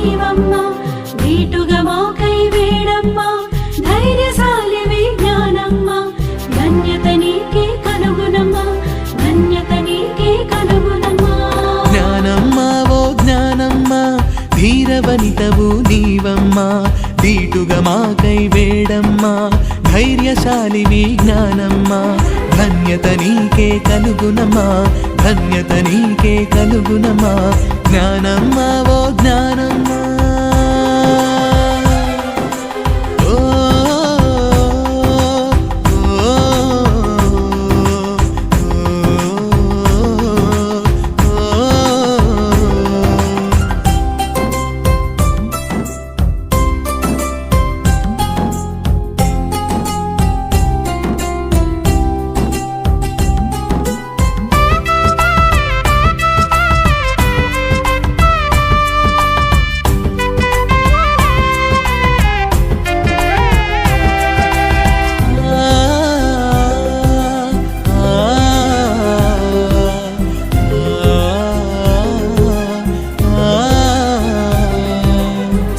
నీవమ్మా వీటుగా మాకై వేడమ్మా ధైర్యశాలివి జ్ఞానమ్మా ధన్యత నీకే కలుగునమ్మా ధన్యత నీకే కలుగునమ్మా జ్ఞానమ్మా ఓ జ్ఞానమ్మా ధీరవనితవు నీవమ్మా వీటుగా మాకై వేడమ్మా ధైర్యశాలివి జ్ఞానమ్మా ధన్యత నీకే కలుగునమ్మా ధన్యత నీకే కలుగునమ్మా జ్ఞానమ్మా ఓ జ్ఞానమ్మా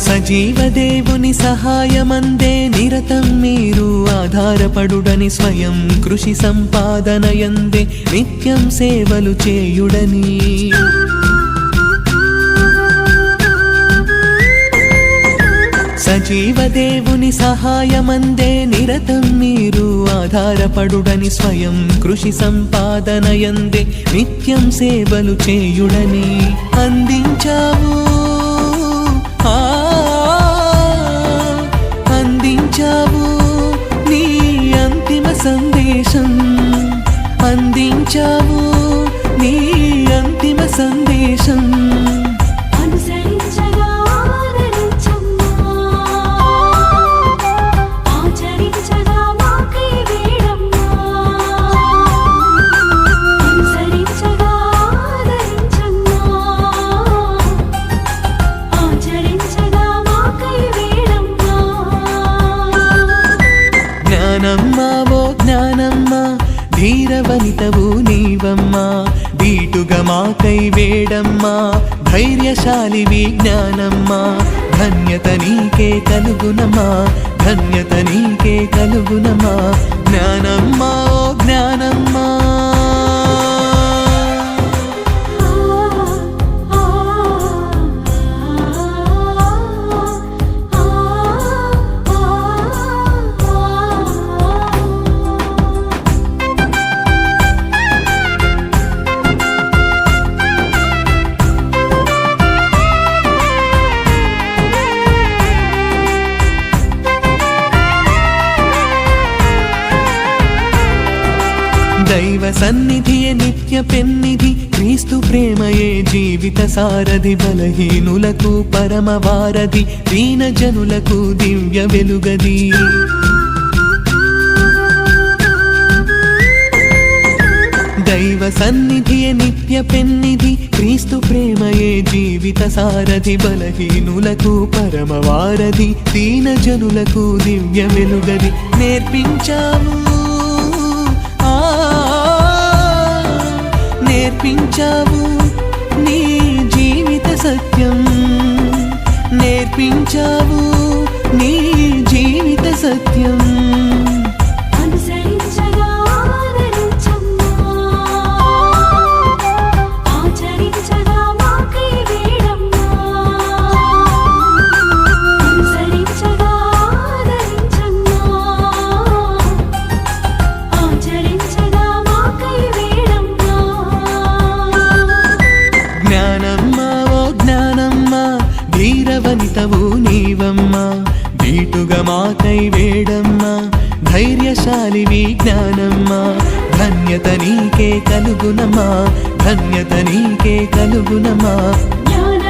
సజీవదేవుని సహాయమందే నిరతం మీరు ఆధారపడుడని స్వయం కృషి సంపాదనయందే నిత్యం సేవలు చేయుడని సజీవదేవుని సహాయమందే నిరతం మీరు ఆధారపడుడని స్వయం కృషి సంపాదనయందే నిత్యం సేవలు చేయుడని అందించావు అందించావు నీ అంతిమ సందేశం అందించావు నీ అంతిమ సందేశం అనుసరించగా ఆదరించమ్మా ఆచరించగా మాకై వేడమ్మా అనుసరించగా ఆదరించమ్మా ఆచరించగా మాకై వేడమ్మా జ్ఞానమ్మా ఓ జ్ఞానమ్మా ధీరవనితవు నీవమ్మా వీటుగా మాకై వేడమ్మా ధైర్యశాలివి జ్ఞానమ్మా ధన్యత నీకే కలుగునమ్మా ధన్యత నీకే కలుగునమ్మా జ్ఞానమ్మా ఓ జ్ఞానమ్మా దైవ సన్నిధియే నిత్య పెన్నిధి క్రీస్తు ప్రేమయే జీవిత సారథి బలహీనులకు పరమ వారధి దీన జనులకు దివ్య వెలుగది దైవ సన్నిధియే నిత్య పెన్నిధి క్రీస్తు ప్రేమయే జీవిత సారథి బలహీనులకు పరమ వారధి దీన జనులకు దివ్య వెలుగది నేర్పించావు నేర్పించావు నీ జీవిత సత్యం నేర్పించావు నీ జీవిత సత్యం అనుసరించగా ఆదరించమ్మా ఆచరించగా మాకై వేడమ్మా అనుసరించగా ఆదరించమ్మా ఆచరించగా మాకై వేడమ్మా జ్ఞానమ్మా ఓ జ్ఞానమ్మా ధీరవనితవు నీవమ్మా వీటుగా మాకై వేడమ్మా ధైర్యశాలివి జ్ఞానమ్మా ధన్యత నీకే కలుగునమ్మా ధన్యత నీకే కలుగునమ్మా జ్ఞాన